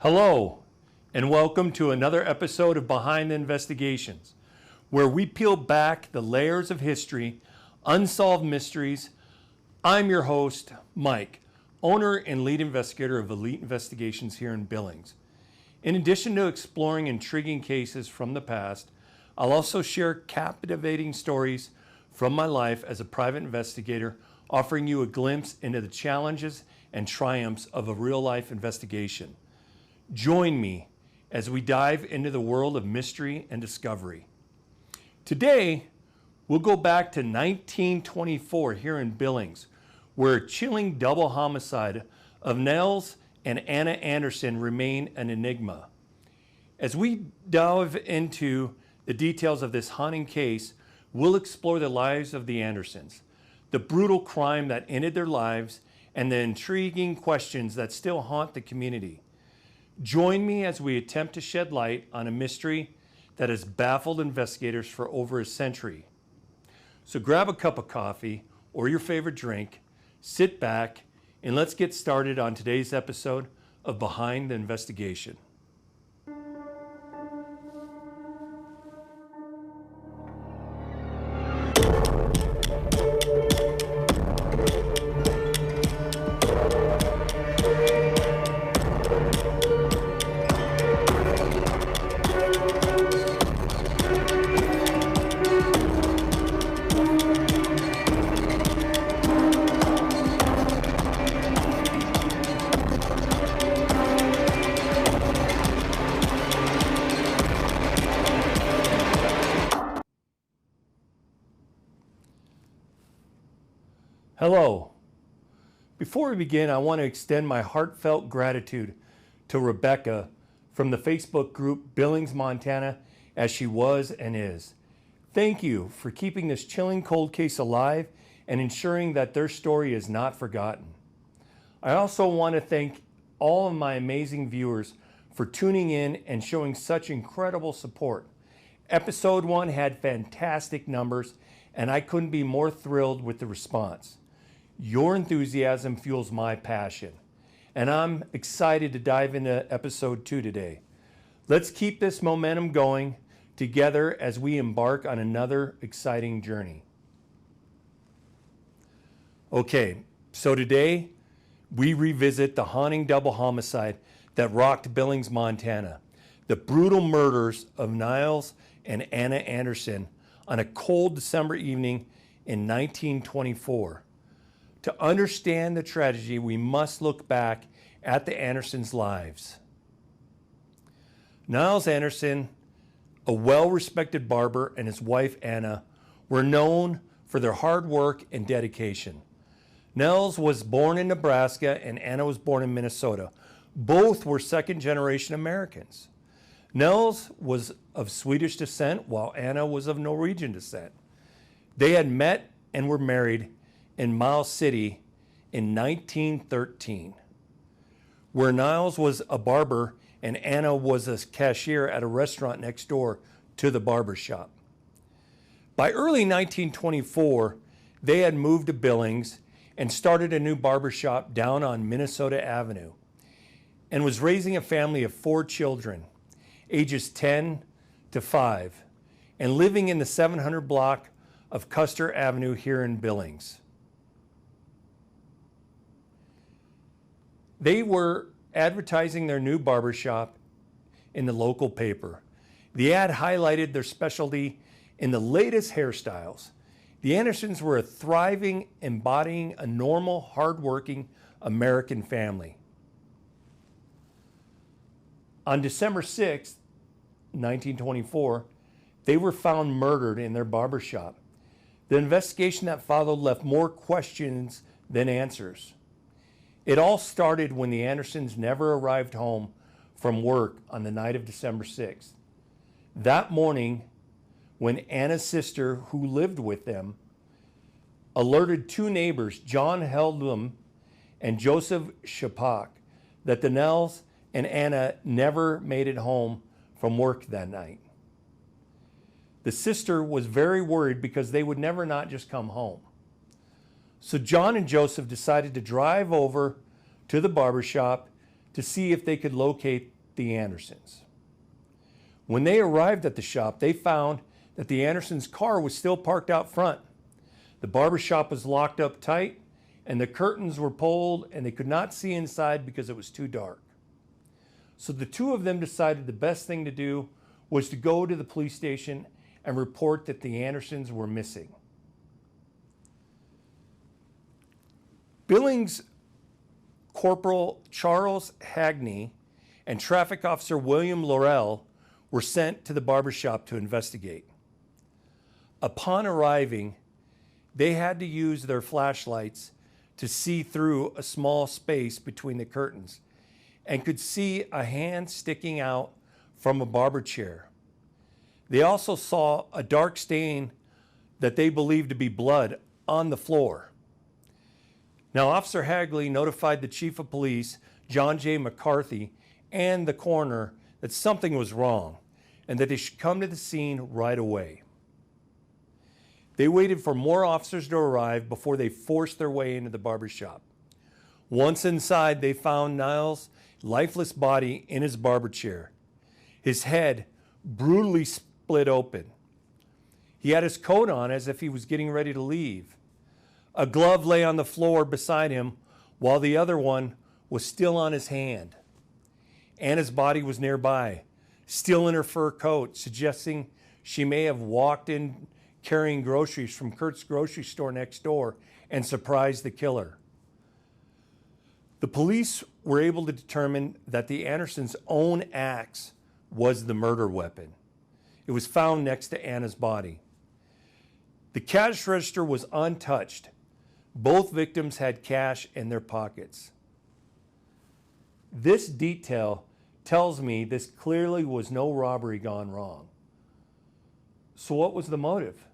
Hello, and welcome to another episode of Behind the Investigations, where we peel back the layers of history, unsolved mysteries. I'm your host, Mike, owner and lead investigator of Elite Investigations here in Billings. In addition to exploring intriguing cases from the past, I'll also share captivating stories from my life as a private investigator, offering you a glimpse into the challenges and triumphs of a real-life investigation. Join me as we dive into the world of mystery and discovery. Today, we'll go back to 1924 here in Billings, where a chilling double homicide of Nels and Anna Anderson remain an enigma. As we delve into the details of this haunting case, we'll explore the lives of the Andersons, the brutal crime that ended their lives, and the intriguing questions that still haunt the community. Join me as we attempt to shed light on a mystery that has baffled investigators for over a century. So grab a cup of coffee or your favorite drink, sit back, and let's get started on today's episode of Behind the Investigation. Hello. Before we begin, I want to extend my heartfelt gratitude to Rebecca from the Facebook group Billings, Montana, as she was and is. Thank you for keeping this chilling cold case alive and ensuring that their story is not forgotten. I also want to thank all of my amazing viewers for tuning in and showing such incredible support. Episode 1 had fantastic numbers, and I couldn't be more thrilled with the response. Your enthusiasm fuels my passion, and I'm excited to dive into episode 2 today. Let's keep this momentum going together as we embark on another exciting journey. Okay, so today we revisit the haunting double homicide that rocked Billings, Montana, the brutal murders of Niles and Anna Anderson on a cold December evening in 1924. To understand the tragedy, we must look back at the Andersons' lives. Niles Anderson, a well-respected barber, and his wife Anna were known for their hard work and dedication. Niles was born in Nebraska and Anna was born in Minnesota. Both were second-generation Americans. Niles was of Swedish descent while Anna was of Norwegian descent. They had met and were married in Miles City in 1913, where Niles was a barber and Anna was a cashier at a restaurant next door to the barber shop. By early 1924, they had moved to Billings and started a new barber shop down on Minnesota Avenue and was raising a family of 4 children, ages 10 to 5, and living in the 700 block of Custer Avenue here in Billings. They were advertising their new barbershop in the local paper. The ad highlighted their specialty in the latest hairstyles. The Andersons were a thriving, embodying a normal, hardworking American family. On December 6, 1924, they were found murdered in their barbershop. The investigation that followed left more questions than answers. It all started when the Andersons never arrived home from work on the night of December 6th. That morning, when Anna's sister, who lived with them, alerted 2 neighbors, John Heldum and Joseph Shapak, that the Nels and Anna never made it home from work that night. The sister was very worried because they would never not just come home. So John and Joseph decided to drive over to the barbershop to see if they could locate the Andersons. When they arrived at the shop, they found that the Andersons' car was still parked out front. The barbershop was locked up tight, and the curtains were pulled, and they could not see inside because it was too dark. So the two of them decided the best thing to do was to go to the police station and report that the Andersons were missing. Billings Corporal Charles Hagney and Traffic Officer William Laurel were sent to the barbershop to investigate. Upon arriving, they had to use their flashlights to see through a small space between the curtains and could see a hand sticking out from a barber chair. They also saw a dark stain that they believed to be blood on the floor. Now, Officer Hagley notified the Chief of Police, John J. McCarthy, and the coroner that something was wrong and that they should come to the scene right away. They waited for more officers to arrive before they forced their way into the barbershop. Once inside, they found Niles' lifeless body in his barber chair, his head brutally split open. He had his coat on as if he was getting ready to leave. A glove lay on the floor beside him, while the other one was still on his hand. Anna's body was nearby, still in her fur coat, suggesting she may have walked in carrying groceries from Kurt's grocery store next door and surprised the killer. The police were able to determine that the Andersons' own axe was the murder weapon. It was found next to Anna's body. The cash register was untouched. Both victims had cash in their pockets. This detail tells me this clearly was no robbery gone wrong. So what was the motive?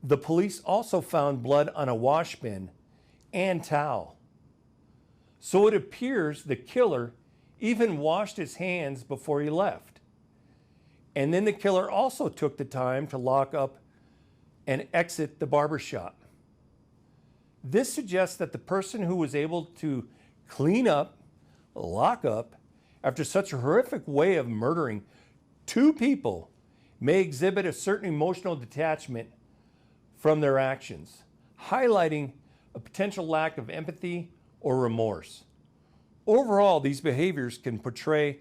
The police also found blood on a wash bin and towel. So it appears the killer even washed his hands before he left. And then the killer also took the time to lock up and exit the barbershop. This suggests that the person who was able to clean up, lock up, after such a horrific way of murdering two people may exhibit a certain emotional detachment from their actions, highlighting a potential lack of empathy or remorse. Overall, these behaviors can portray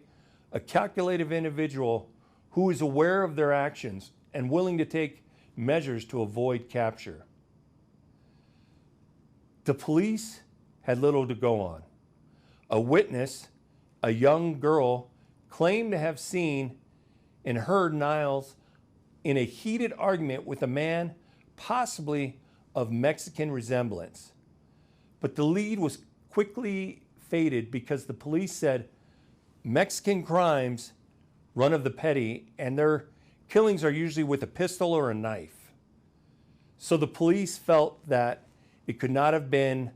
a calculative individual who is aware of their actions and willing to take measures to avoid capture. The police had little to go on. A witness, a young girl, claimed to have seen and heard Niles in a heated argument with a man possibly of Mexican resemblance. But the lead was quickly faded because the police said Mexican crimes run of the petty and their killings are usually with a pistol or a knife. So the police felt that it could not have been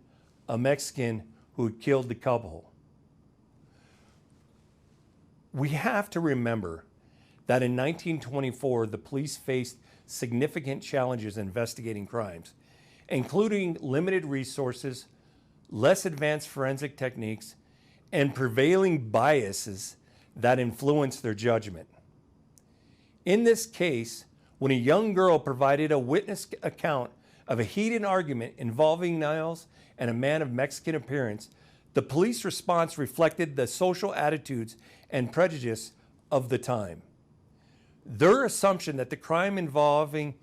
a Mexican who had killed the couple. We have to remember that in 1924, the police faced significant challenges investigating crimes, including limited resources, less advanced forensic techniques, and prevailing biases that influenced their judgment. In this case, when a young girl provided a witness account of a heated argument involving Niles and a man of Mexican appearance, the police response reflected the social attitudes and prejudice of the time. Their assumption that the crime involving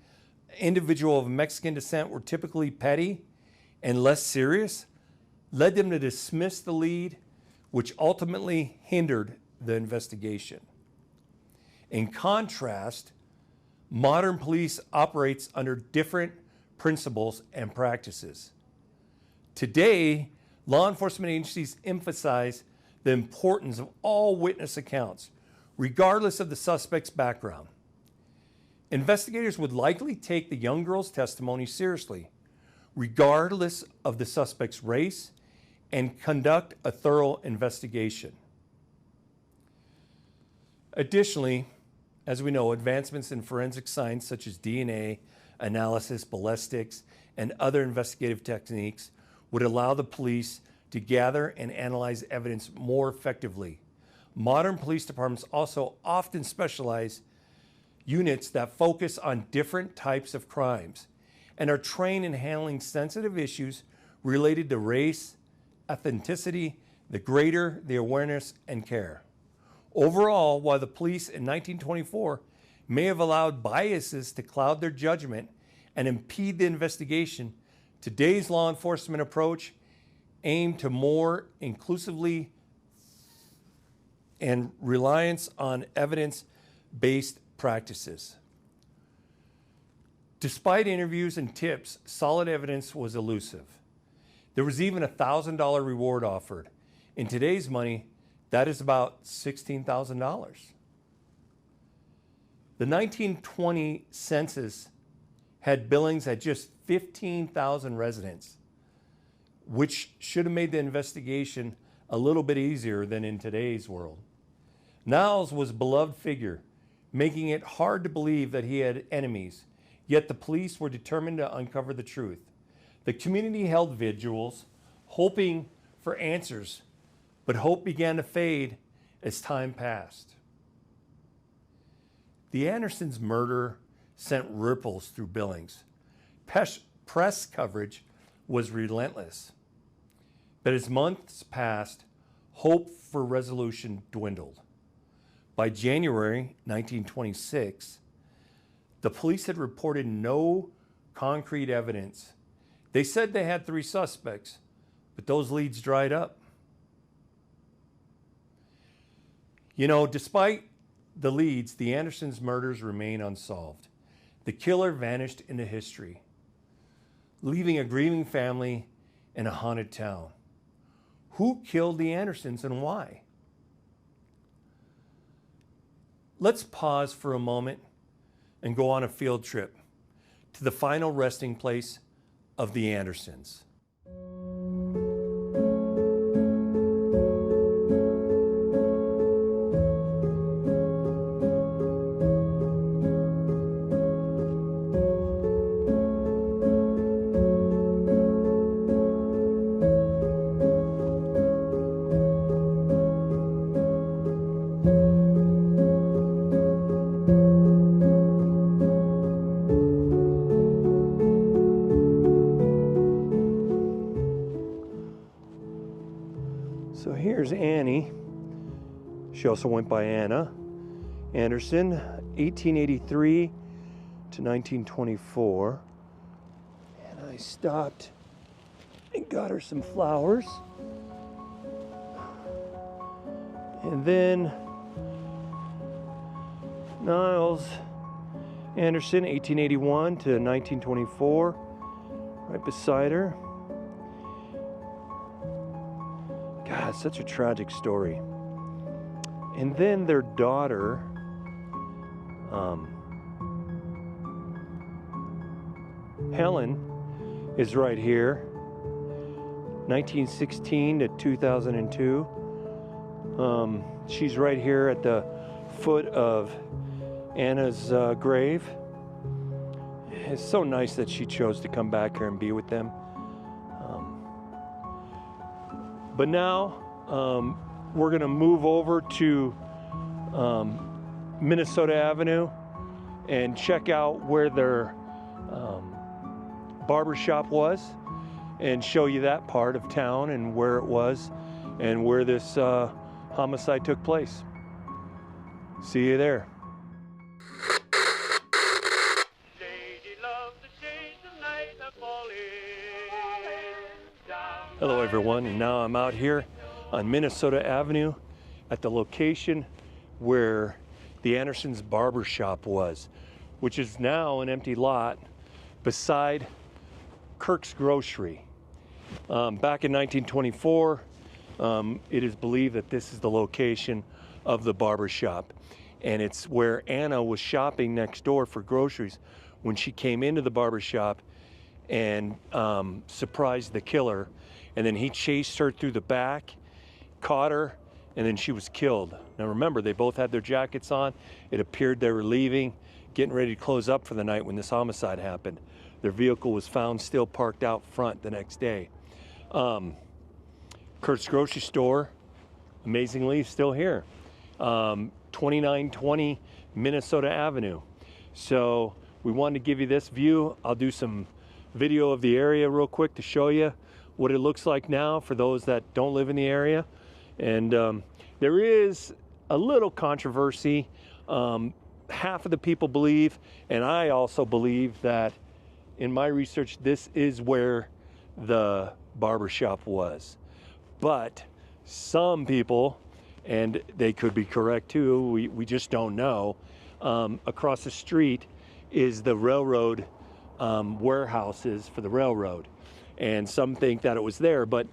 individual of Mexican descent were typically petty and less serious led them to dismiss the lead, which ultimately hindered the investigation. In contrast, modern police operates under different principles and practices. Today, law enforcement agencies emphasize the importance of all witness accounts, regardless of the suspect's background. Investigators would likely take the young girl's testimony seriously, regardless of the suspect's race, and conduct a thorough investigation. Additionally, as we know, advancements in forensic science such as DNA analysis, ballistics, and other investigative techniques would allow the police to gather and analyze evidence more effectively. Modern police departments also often specialize units that focus on different types of crimes and are trained in handling sensitive issues related to race, ethnicity, the greater the awareness and care. Overall, while the police in 1924 may have allowed biases to cloud their judgment and impede the investigation, today's law enforcement approach aimed to more inclusively and reliance on evidence-based practices. Despite interviews and tips, solid evidence was elusive. There was even a $1,000 reward offered. In today's money, that is about $16,000. The 1920 census had Billings at just 15,000 residents, which should have made the investigation a little bit easier than in today's world. Niles was a beloved figure, making it hard to believe that he had enemies, yet the police were determined to uncover the truth. The community held vigils, hoping for answers, but hope began to fade as time passed. The Andersons' murder sent ripples through Billings. Press coverage was relentless. But as months passed, hope for resolution dwindled. By January 1926, the police had reported no concrete evidence. They said they had 3 suspects, but those leads dried up. Despite the leads, the Andersons' murders remain unsolved. The killer vanished into history, leaving a grieving family and a haunted town. Who killed the Andersons and why? Let's pause for a moment and go on a field trip to the final resting place of the Andersons. So here's Annie. She also went by Anna Anderson, 1883 to 1924. And I stopped and got her some flowers. And then Niles Anderson, 1881 to 1924, right beside her. God, such a tragic story. And then their daughter, Helen, is right here, 1916 to 2002. She's right here at the foot of Anna's grave. It's so nice that she chose to come back here and be with them. But now we're going to move over to Minnesota Avenue and check out where their barber shop was and show you that part of town and where it was and where this homicide took place. See you there. Hello everyone, and now I'm out here on Minnesota Avenue at the location where the Andersons' barber shop was, which is now an empty lot beside Kirk's Grocery. Back in 1924, it is believed that this is the location of the barber shop, and it's where Anna was shopping next door for groceries when she came into the barber shop and surprised the killer. And then he chased her through the back, caught her, and then she was killed. Now remember, they both had their jackets on. It appeared they were leaving, getting ready to close up for the night when this homicide happened. Their vehicle was found still parked out front the next day. Kurt's Grocery Store, amazingly, still here. 2920 Minnesota Avenue. So we wanted to give you this view. I'll do some video of the area real quick to show you what it looks like now for those that don't live in the area. And there is a little controversy. Half of the people believe, and I also believe, that in my research, this is where the barbershop was. But some people, and they could be correct too, we just don't know, across the street is the railroad warehouses for the railroad. And some think that it was there, but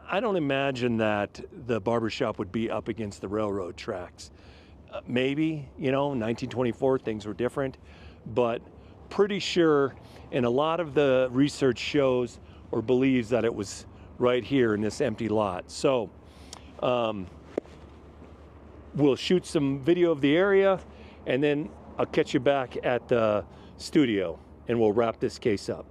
I don't imagine that the barbershop would be up against the railroad tracks. Maybe, 1924 things were different, but pretty sure, and a lot of the research shows or believes that it was right here in this empty lot. So we'll shoot some video of the area, and then I'll catch you back at the studio and we'll wrap this case up.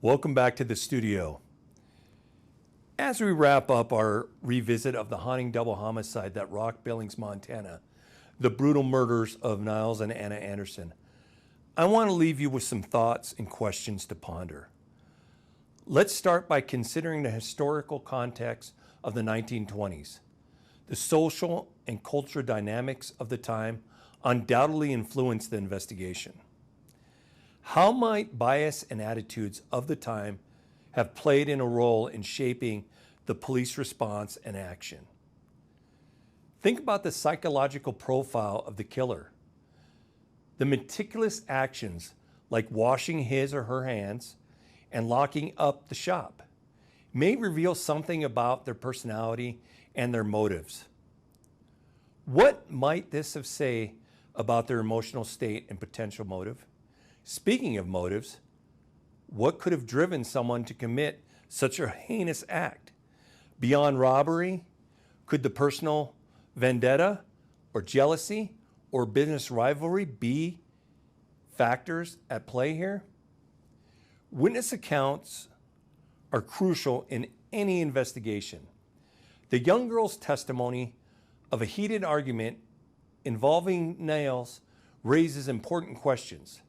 Welcome back to the studio. As we wrap up our revisit of the haunting double homicide that rocked Billings, Montana, the brutal murders of Niles and Anna Anderson, I want to leave you with some thoughts and questions to ponder. Let's start by considering the historical context of the 1920s. The social and cultural dynamics of the time undoubtedly influenced the investigation. How might bias and attitudes of the time have played in a role in shaping the police response and action? Think about the psychological profile of the killer. The meticulous actions like washing his or her hands and locking up the shop may reveal something about their personality and their motives. What might this have said about their emotional state and potential motive? Speaking of motives, what could have driven someone to commit such a heinous act? Beyond robbery, could the personal vendetta or jealousy or business rivalry be factors at play here? Witness accounts are crucial in any investigation. The young girl's testimony of a heated argument involving Niles raises important questions.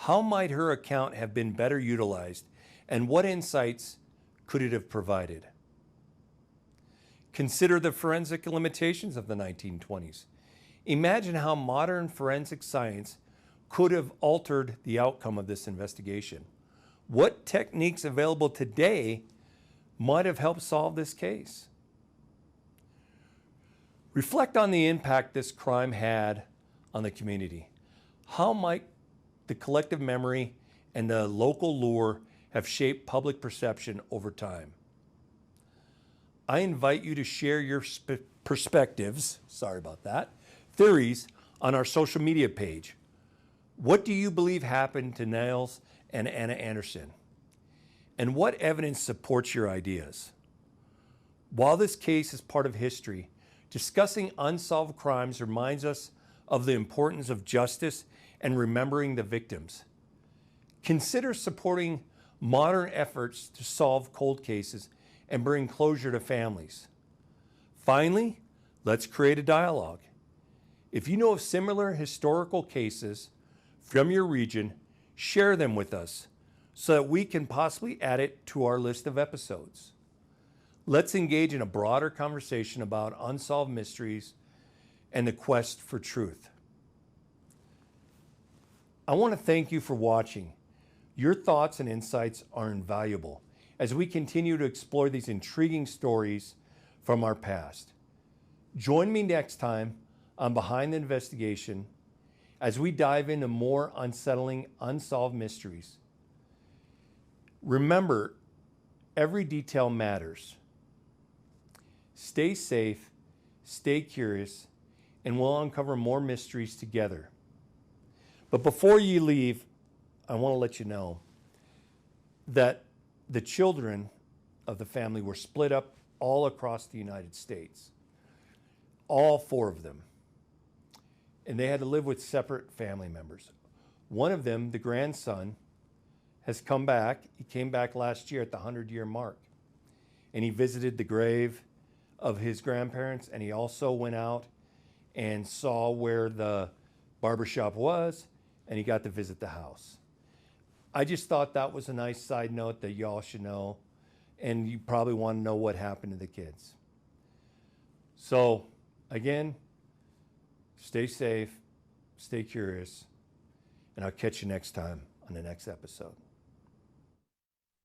How might her account have been better utilized, and what insights could it have provided? Consider the forensic limitations of the 1920s. Imagine how modern forensic science could have altered the outcome of this investigation. What techniques available today might have helped solve this case? Reflect on the impact this crime had on the community. How might the collective memory and the local lore have shaped public perception over time? I invite you to share your perspectives, theories on our social media page. What do you believe happened to Niles and Anna Anderson? And what evidence supports your ideas? While this case is part of history, discussing unsolved crimes reminds us of the importance of justice and remembering the victims. Consider supporting modern efforts to solve cold cases and bring closure to families. Finally, let's create a dialogue. If you know of similar historical cases from your region, share them with us so that we can possibly add it to our list of episodes. Let's engage in a broader conversation about unsolved mysteries and the quest for truth. I want to thank you for watching. Your thoughts and insights are invaluable, as we continue to explore these intriguing stories from our past. Join me next time on Behind the Investigation as we dive into more unsettling, unsolved mysteries. Remember, every detail matters. Stay safe, stay curious, and we'll uncover more mysteries together. But before you leave, I want to let you know that the children of the family were split up all across the United States. All 4 of them. And they had to live with separate family members. One of them, the grandson, has come back. He came back last year at the 100-year mark. And he visited the grave of his grandparents, and he also went out and saw where the barbershop was, and he got to visit the house. I just thought that was a nice side note that y'all should know, and you probably want to know what happened to the kids. So, again, stay safe, stay curious, and I'll catch you next time on the next episode.